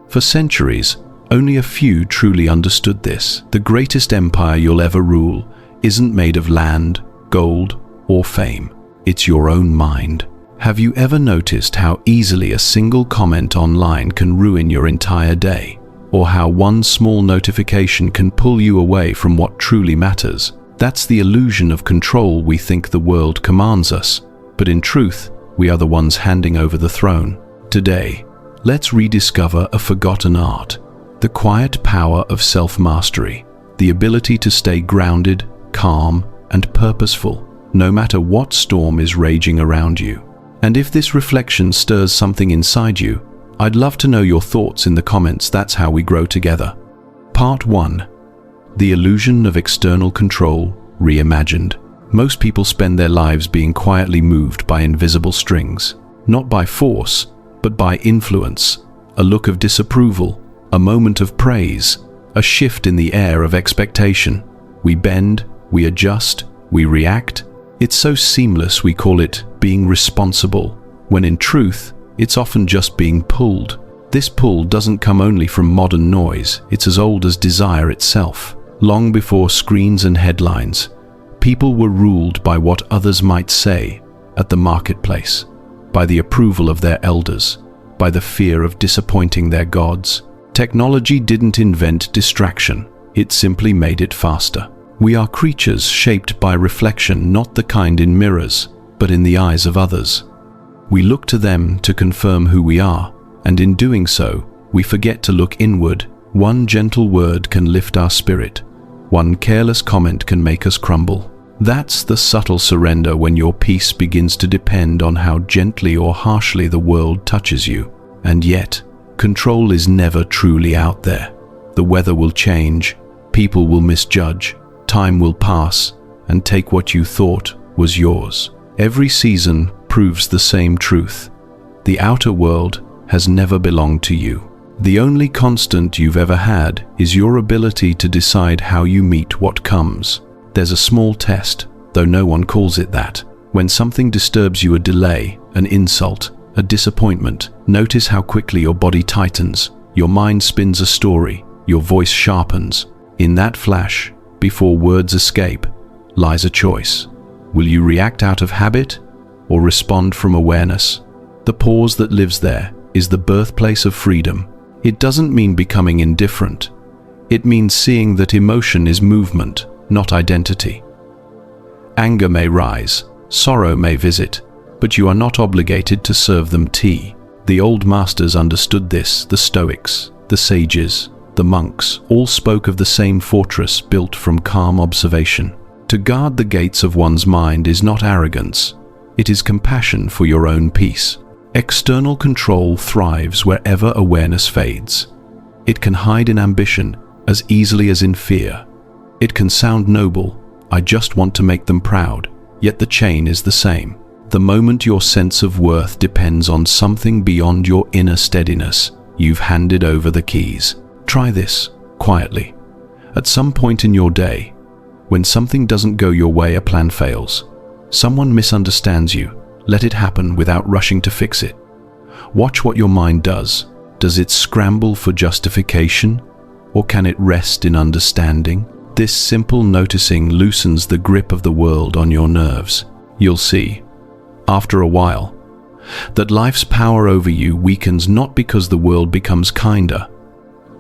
For centuries, only a few truly understood this. The greatest empire you'll ever rule isn't made of land, gold, or fame. It's your own mind. Have you ever noticed how easily a single comment online can ruin your entire day? Or how one small notification can pull you away from what truly matters? That's the illusion of control we think the world commands us, but in truth, we are the ones handing over the throne. Today, let's rediscover a forgotten art, the quiet power of self-mastery, the ability to stay grounded, calm, and purposeful, no matter what storm is raging around you. And if this reflection stirs something inside you, I'd love to know your thoughts in the comments. That's how we grow together. Part 1. The illusion of external control reimagined. Most people spend their lives being quietly moved by invisible strings, not by force, but by influence, a look of disapproval, a moment of praise, a shift in the air of expectation. We bend, we adjust, we react. It's so seamless we call it being responsible, when in truth, it's often just being pulled. This pull doesn't come only from modern noise, it's as old as desire itself. Long before screens and headlines, people were ruled by what others might say at the marketplace, by the approval of their elders, by the fear of disappointing their gods. Technology didn't invent distraction, it simply made it faster. We are creatures shaped by reflection, not the kind in mirrors, but in the eyes of others. We look to them to confirm who we are, and in doing so, we forget to look inward. One gentle word can lift our spirit. One careless comment can make us crumble. That's the subtle surrender when your peace begins to depend on how gently or harshly the world touches you. And yet, control is never truly out there. The weather will change, people will misjudge, time will pass, and take what you thought was yours. Every season proves the same truth. The outer world has never belonged to you. The only constant you've ever had is your ability to decide how you meet what comes. There's a small test, though no one calls it that. When something disturbs you, a delay, an insult, a disappointment, notice how quickly your body tightens, your mind spins a story, your voice sharpens. In that flash, before words escape, lies a choice. Will you react out of habit or respond from awareness? The pause that lives there is the birthplace of freedom. It doesn't mean becoming indifferent. It means seeing that emotion is movement, not identity. Anger may rise, sorrow may visit, but you are not obligated to serve them tea. The old masters understood this. The Stoics, the sages, the monks all spoke of the same fortress built from calm observation. To guard the gates of one's mind is not arrogance, it is compassion for your own peace. External control thrives wherever awareness fades. It can hide in ambition as easily as in fear. It can sound noble, I just want to make them proud, yet the chain is the same. The moment your sense of worth depends on something beyond your inner steadiness, you've handed over the keys. Try this, quietly. At some point in your day, when something doesn't go your way, a plan fails, someone misunderstands you, let it happen without rushing to fix it. Watch what your mind does. Does it scramble for justification, or can it rest in understanding? This simple noticing loosens the grip of the world on your nerves. You'll see, after a while, that life's power over you weakens not because the world becomes kinder,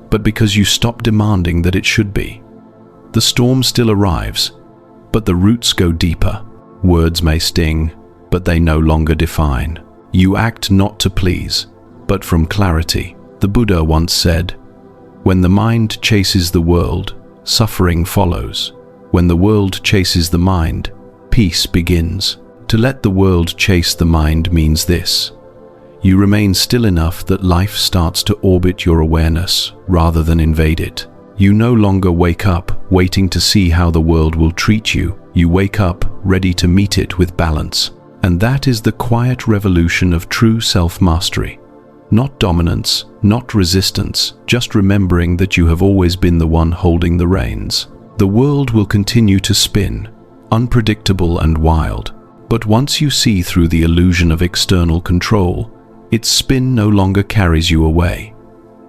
but because you stop demanding that it should be. The storm still arrives, but the roots go deeper. Words may sting, but they no longer define. You act not to please, but from clarity. The Buddha once said, "When the mind chases the world, suffering follows. When the world chases the mind, peace begins." To let the world chase the mind means this: you remain still enough that life starts to orbit your awareness rather than invade it. You no longer wake up waiting to see how the world will treat you. You wake up ready to meet it with balance. And that is the quiet revolution of true self-mastery. Not dominance, not resistance, just remembering that you have always been the one holding the reins. The world will continue to spin, unpredictable and wild. But once you see through the illusion of external control, its spin no longer carries you away.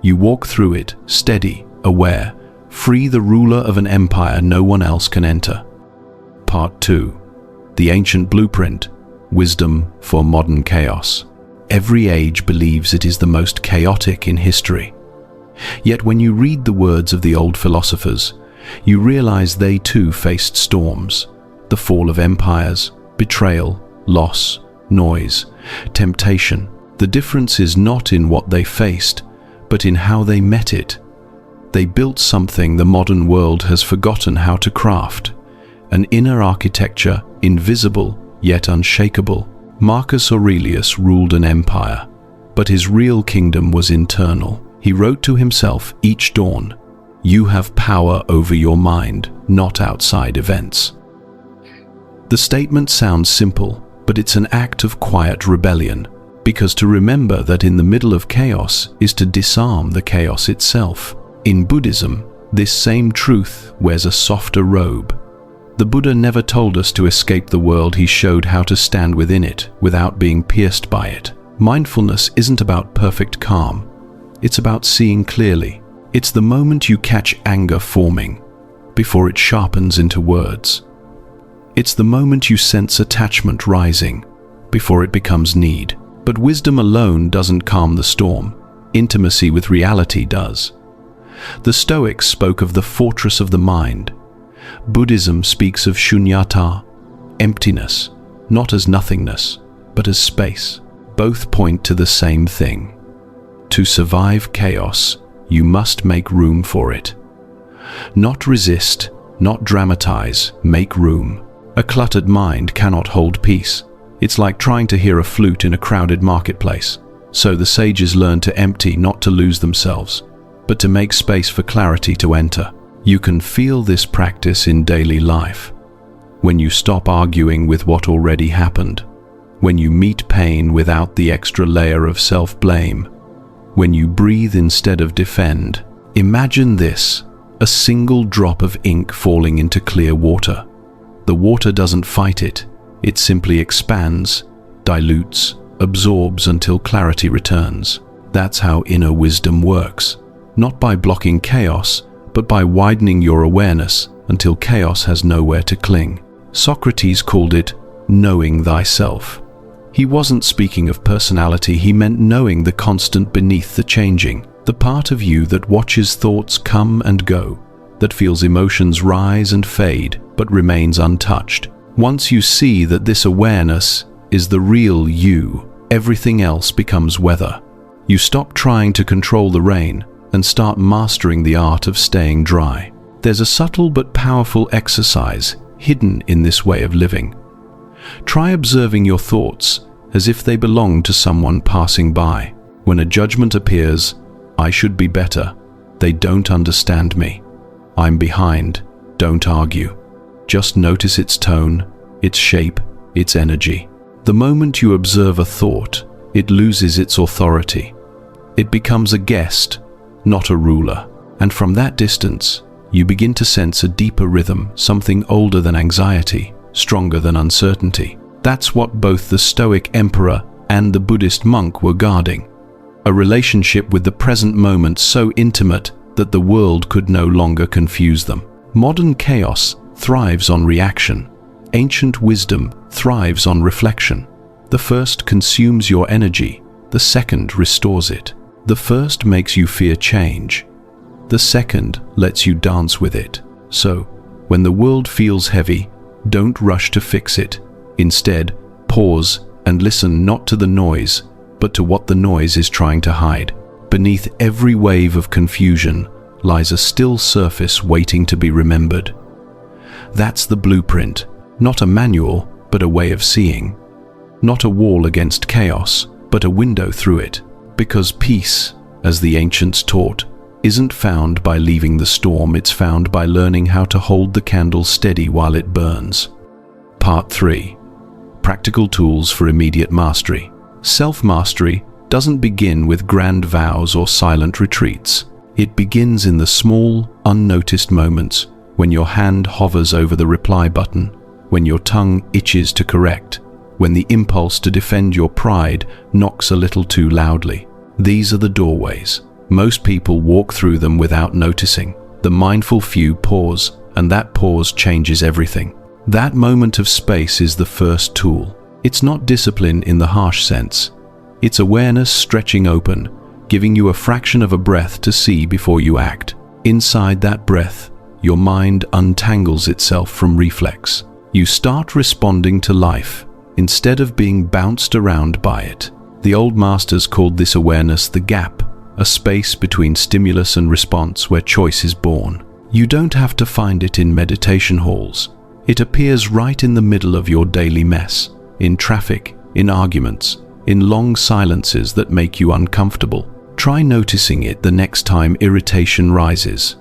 You walk through it, steady, aware, free, the ruler of an empire no one else can enter. Part 2. The Ancient Blueprint. Wisdom for Modern Chaos. Every age believes it is the most chaotic in history. Yet when you read the words of the old philosophers, you realize they too faced storms, the fall of empires, betrayal, loss, noise, temptation. The difference is not in what they faced, but in how they met it. They built something the modern world has forgotten how to craft, an inner architecture, invisible yet unshakable. Marcus Aurelius ruled an empire, but his real kingdom was internal. He wrote to himself each dawn, "You have power over your mind, not outside events." The statement sounds simple, but it's an act of quiet rebellion, because to remember that in the middle of chaos is to disarm the chaos itself. In Buddhism, this same truth wears a softer robe. The Buddha never told us to escape the world, he showed how to stand within it without being pierced by it. Mindfulness isn't about perfect calm, it's about seeing clearly. It's the moment you catch anger forming, before it sharpens into words. It's the moment you sense attachment rising, before it becomes need. But wisdom alone doesn't calm the storm, intimacy with reality does. The Stoics spoke of the fortress of the mind. Buddhism speaks of shunyata, emptiness, not as nothingness, but as space. Both point to the same thing. To survive chaos, you must make room for it. Not resist, not dramatize, make room. A cluttered mind cannot hold peace. It's like trying to hear a flute in a crowded marketplace. So the sages learn to empty, not to lose themselves, but to make space for clarity to enter. You can feel this practice in daily life. When you stop arguing with what already happened. When you meet pain without the extra layer of self-blame. When you breathe instead of defend. Imagine this, a single drop of ink falling into clear water. The water doesn't fight it. It simply expands, dilutes, absorbs until clarity returns. That's how inner wisdom works. Not by blocking chaos, but by widening your awareness until chaos has nowhere to cling. Socrates called it knowing thyself. He wasn't speaking of personality, he meant knowing the constant beneath the changing, the part of you that watches thoughts come and go, that feels emotions rise and fade, but remains untouched. Once you see that this awareness is the real you, everything else becomes weather. You stop trying to control the rain and start mastering the art of staying dry. There's a subtle but powerful exercise hidden in this way of living. Try observing your thoughts as if they belong to someone passing by. When a judgment appears, I should be better, they don't understand me, I'm behind, don't argue. Just notice its tone, its shape, its energy. The moment you observe a thought, it loses its authority. It becomes a guest, not a ruler. And from that distance, you begin to sense a deeper rhythm, something older than anxiety, stronger than uncertainty. That's what both the Stoic emperor and the Buddhist monk were guarding. A relationship with the present moment so intimate that the world could no longer confuse them. Modern chaos thrives on reaction. Ancient wisdom thrives on reflection. The first consumes your energy, the second restores it. The first makes you fear change. The second lets you dance with it. So, when the world feels heavy, don't rush to fix it. Instead, pause and listen not to the noise, but to what the noise is trying to hide. Beneath every wave of confusion lies a still surface waiting to be remembered. That's the blueprint, not a manual, but a way of seeing. Not a wall against chaos, but a window through it. Because peace, as the ancients taught, isn't found by leaving the storm, it's found by learning how to hold the candle steady while it burns. Part 3. Practical tools for immediate mastery. Self-mastery doesn't begin with grand vows or silent retreats. It begins in the small, unnoticed moments, when your hand hovers over the reply button, when your tongue itches to correct, when the impulse to defend your pride knocks a little too loudly. These are the doorways. Most people walk through them without noticing. The mindful few pause, and that pause changes everything. That moment of space is the first tool. It's not discipline in the harsh sense. It's awareness stretching open, giving you a fraction of a breath to see before you act. Inside that breath, your mind untangles itself from reflex. You start responding to life, instead of being bounced around by it. The old masters called this awareness the gap, a space between stimulus and response where choice is born. You don't have to find it in meditation halls. It appears right in the middle of your daily mess, in traffic, in arguments, in long silences that make you uncomfortable. Try noticing it the next time irritation rises.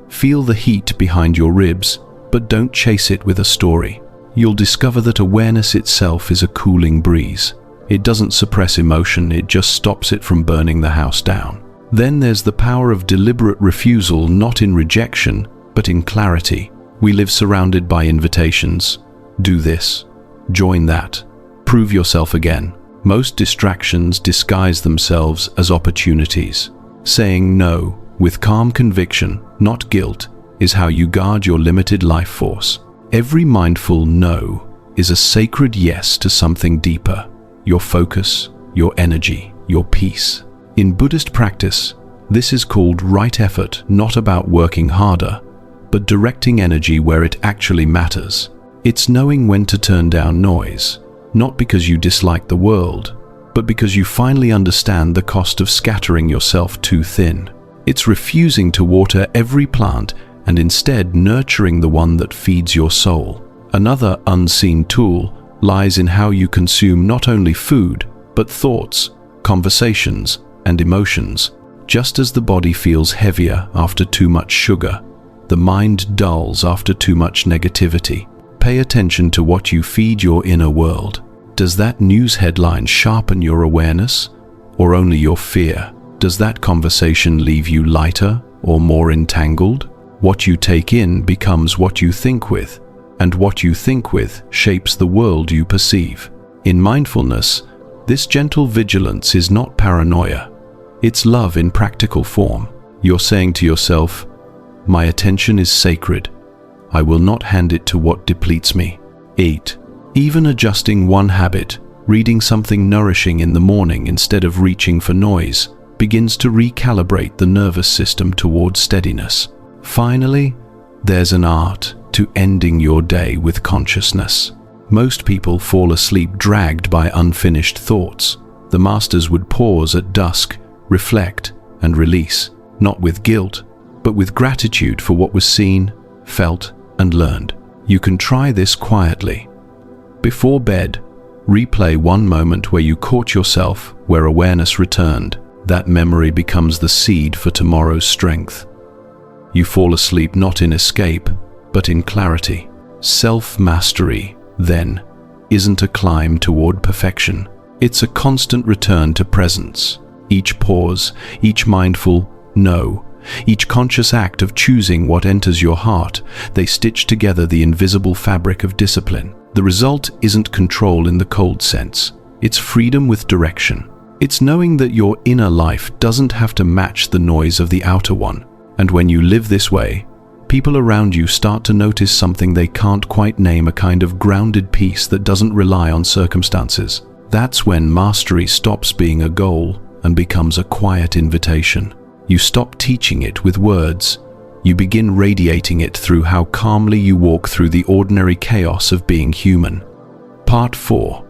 Feel the heat behind your ribs, but don't chase it with a story. You'll discover that awareness itself is a cooling breeze. It doesn't suppress emotion, it just stops it from burning the house down. Then there's the power of deliberate refusal, not in rejection, but in clarity. We live surrounded by invitations. Do this. Join that. Prove yourself again. Most distractions disguise themselves as opportunities. Saying no, with calm conviction, not guilt, is how you guard your limited life force. Every mindful no is a sacred yes to something deeper. Your focus, your energy, your peace. In Buddhist practice, this is called right effort, not about working harder, but directing energy where it actually matters. It's knowing when to turn down noise, not because you dislike the world, but because you finally understand the cost of scattering yourself too thin. It's refusing to water every plant and instead nurturing the one that feeds your soul. Another unseen tool lies in how you consume not only food, but thoughts, conversations, and emotions. Just as the body feels heavier after too much sugar, the mind dulls after too much negativity. Pay attention to what you feed your inner world. Does that news headline sharpen your awareness, or only your fear? Does that conversation leave you lighter or more entangled? What you take in becomes what you think with, and what you think with shapes the world you perceive. In mindfulness, this gentle vigilance is not paranoia. It's love in practical form. You're saying to yourself, "My attention is sacred. I will not hand it to what depletes me." 8. Even adjusting one habit, reading something nourishing in the morning instead of reaching for noise, begins to recalibrate the nervous system towards steadiness. Finally, there's an art to ending your day with consciousness. Most people fall asleep dragged by unfinished thoughts. The masters would pause at dusk, reflect, and release, not with guilt, but with gratitude for what was seen, felt, and learned. You can try this quietly. Before bed, replay one moment where you caught yourself, where awareness returned. That memory becomes the seed for tomorrow's strength. You fall asleep not in escape, but in clarity. Self-mastery, then, isn't a climb toward perfection. It's a constant return to presence. Each pause, each mindful no, each conscious act of choosing what enters your heart, they stitch together the invisible fabric of discipline. The result isn't control in the cold sense. It's freedom with direction. It's knowing that your inner life doesn't have to match the noise of the outer one. And when you live this way, people around you start to notice something they can't quite name, a kind of grounded peace that doesn't rely on circumstances. That's when mastery stops being a goal and becomes a quiet invitation. You stop teaching it with words. You begin radiating it through how calmly you walk through the ordinary chaos of being human. Part 4.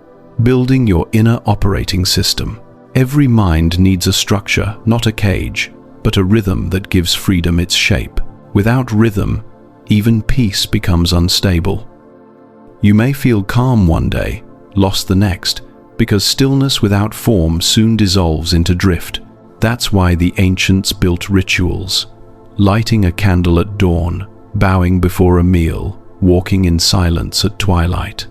Building your inner operating system. Every mind needs a structure, not a cage, but a rhythm that gives freedom its shape. Without rhythm, even peace becomes unstable. You may feel calm one day, lost the next, because stillness without form soon dissolves into drift. That's why the ancients built rituals. Lighting a candle at dawn, bowing before a meal, walking in silence at twilight.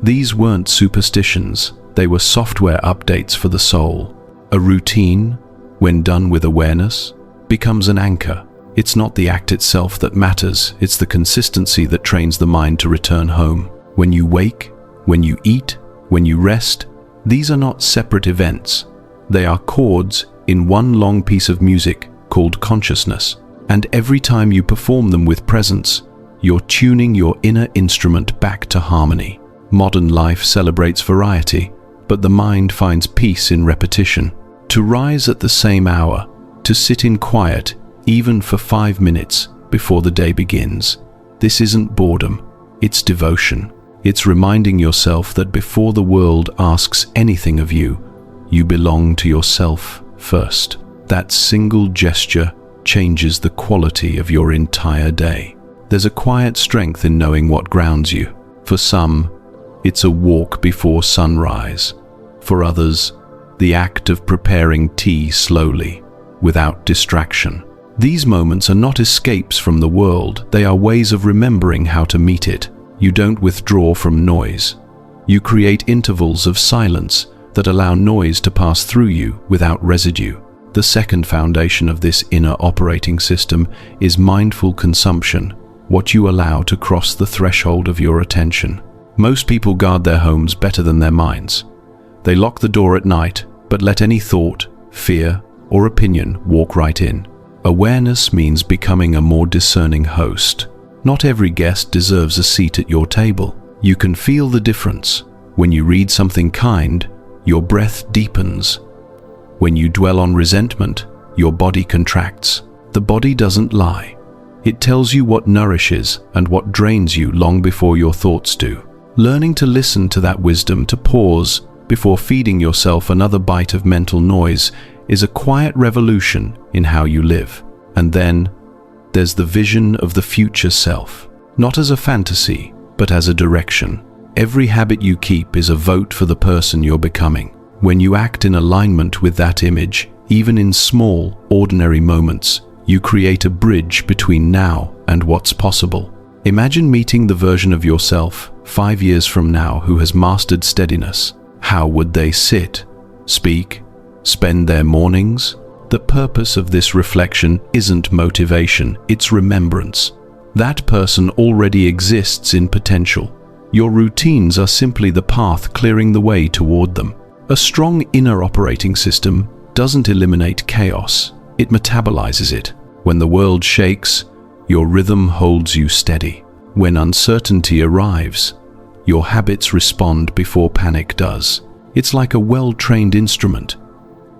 These weren't superstitions, they were software updates for the soul. A routine, when done with awareness, becomes an anchor. It's not the act itself that matters, it's the consistency that trains the mind to return home. When you wake, when you eat, when you rest, these are not separate events. They are chords, in one long piece of music called consciousness. And every time you perform them with presence, you're tuning your inner instrument back to harmony. Modern life celebrates variety, but the mind finds peace in repetition. To rise at the same hour, to sit in quiet, even for 5 minutes before the day begins. This isn't boredom, it's devotion. It's reminding yourself that before the world asks anything of you, you belong to yourself first. That single gesture changes the quality of your entire day. There's a quiet strength in knowing what grounds you. For some, it's a walk before sunrise. For others, the act of preparing tea slowly, without distraction. These moments are not escapes from the world, they are ways of remembering how to meet it. You don't withdraw from noise. You create intervals of silence that allow noise to pass through you without residue. The second foundation of this inner operating system is mindful consumption, what you allow to cross the threshold of your attention. Most people guard their homes better than their minds. They lock the door at night, but let any thought, fear, or opinion walk right in. Awareness means becoming a more discerning host. Not every guest deserves a seat at your table. You can feel the difference. When you read something kind, your breath deepens. When you dwell on resentment, your body contracts. The body doesn't lie. It tells you what nourishes and what drains you long before your thoughts do. Learning to listen to that wisdom, to pause before feeding yourself another bite of mental noise, is a quiet revolution in how you live. And then there's the vision of the future self, not as a fantasy, but as a direction. Every habit you keep is a vote for the person you're becoming. When you act in alignment with that image, even in small, ordinary moments, you create a bridge between now and what's possible. Imagine meeting the version of yourself 5 years from now who has mastered steadiness. How would they sit, speak, spend their mornings? The purpose of this reflection isn't motivation, it's remembrance. That person already exists in potential. Your routines are simply the path clearing the way toward them. A strong inner operating system doesn't eliminate chaos, it metabolizes it. When the world shakes, your rhythm holds you steady. When uncertainty arrives, your habits respond before panic does. It's like a well-trained instrument.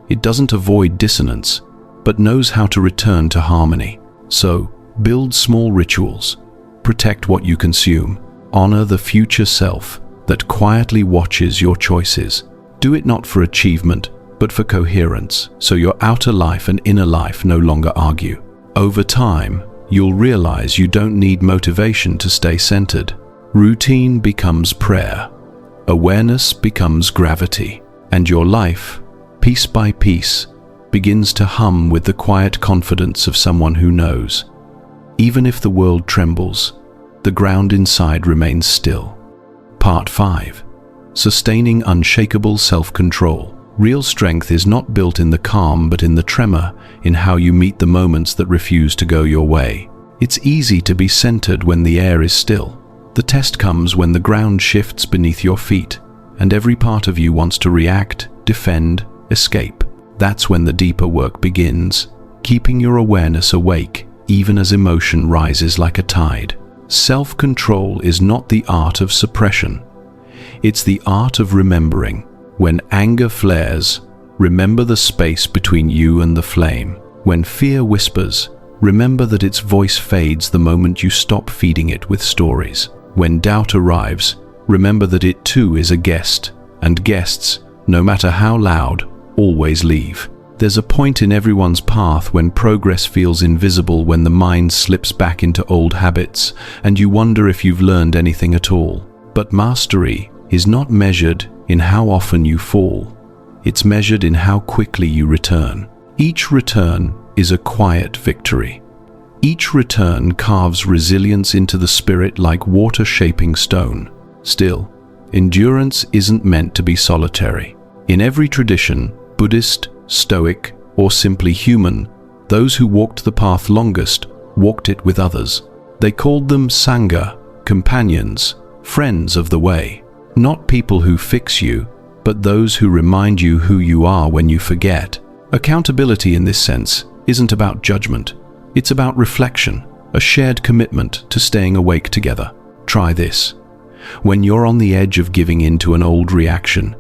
It doesn't avoid dissonance, but knows how to return to harmony. So, build small rituals, protect what you consume, honor the future self that quietly watches your choices. Do it not for achievement, but for coherence, so your outer life and inner life no longer argue. Over time, you'll realize you don't need motivation to stay centered. Routine becomes prayer, awareness becomes gravity, and your life, piece by piece, begins to hum with the quiet confidence of someone who knows. Even if the world trembles, the ground inside remains still. Part 5. Sustaining unshakable self-control. Real strength is not built in the calm but in the tremor, in how you meet the moments that refuse to go your way. It's easy to be centered when the air is still. The test comes when the ground shifts beneath your feet, and every part of you wants to react, defend, escape. That's when the deeper work begins, keeping your awareness awake even as emotion rises like a tide. Self-control is not the art of suppression. It's the art of remembering. When anger flares, remember the space between you and the flame. When fear whispers, remember that its voice fades the moment you stop feeding it with stories. When doubt arrives, remember that it too is a guest, and guests, no matter how loud, always leave. There's a point in everyone's path when progress feels invisible, when the mind slips back into old habits, and you wonder if you've learned anything at all. But mastery is not measured in how often you fall. It's measured in how quickly you return. Each return is a quiet victory. Each return carves resilience into the spirit like water shaping stone. Still, endurance isn't meant to be solitary. In every tradition, Buddhist, Stoic, or simply human, those who walked the path longest walked it with others. They called them Sangha, companions, friends of the way. Not people who fix you, but those who remind you who you are when you forget. Accountability in this sense isn't about judgment. It's about reflection, a shared commitment to staying awake together. Try this. When you're on the edge of giving in to an old reaction,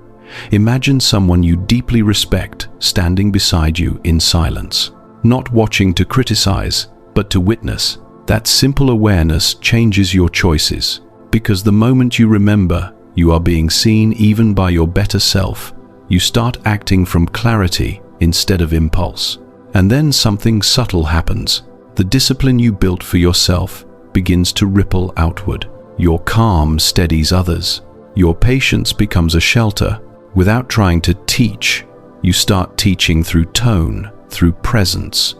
imagine someone you deeply respect standing beside you in silence, not watching to criticize, but to witness. That simple awareness changes your choices, because the moment you remember you are being seen even by your better self, you start acting from clarity instead of impulse. And then something subtle happens. The discipline you built for yourself begins to ripple outward. Your calm steadies others. Your patience becomes a shelter. Without trying to teach, you start teaching through tone, through presence,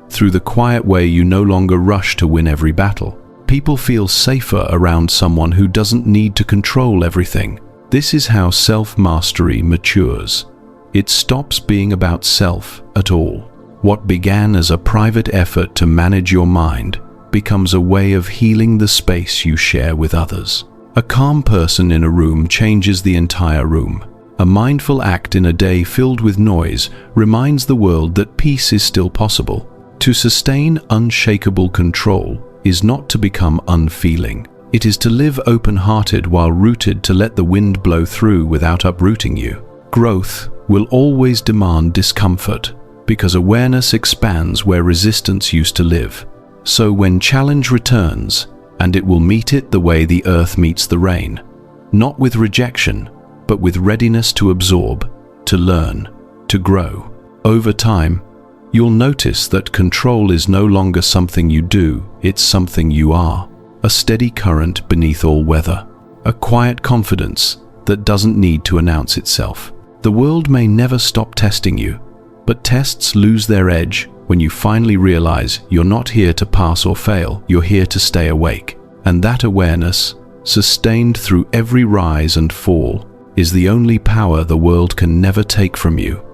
through the quiet way you no longer rush to win every battle. People feel safer around someone who doesn't need to control everything. This is how self-mastery matures. It stops being about self at all. What began as a private effort to manage your mind becomes a way of healing the space you share with others. A calm person in a room changes the entire room. A mindful act in a day filled with noise reminds the world that peace is still possible. To sustain unshakable control is not to become unfeeling. It is to live open-hearted while rooted, to let the wind blow through without uprooting you. Growth will always demand discomfort, because awareness expands where resistance used to live. So when challenge returns, and it will meet it the way the earth meets the rain, not with rejection, but with readiness to absorb, to learn, to grow. Over time, you'll notice that control is no longer something you do, it's something you are. A steady current beneath all weather. A quiet confidence that doesn't need to announce itself. The world may never stop testing you, but tests lose their edge when you finally realize you're not here to pass or fail, you're here to stay awake. And that awareness, sustained through every rise and fall, is the only power the world can never take from you.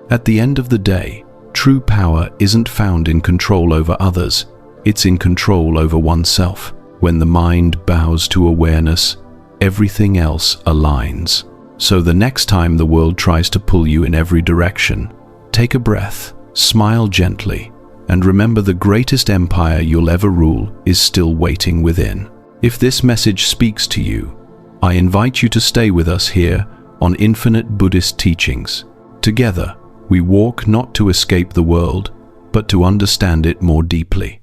At the end of the day, true power isn't found in control over others, it's in control over oneself. When the mind bows to awareness, everything else aligns. So the next time the world tries to pull you in every direction, take a breath, smile gently, and remember the greatest empire you'll ever rule is still waiting within. If this message speaks to you, I invite you to stay with us here on Infinite Buddhist Teachings. Together, we walk not to escape the world, but to understand it more deeply.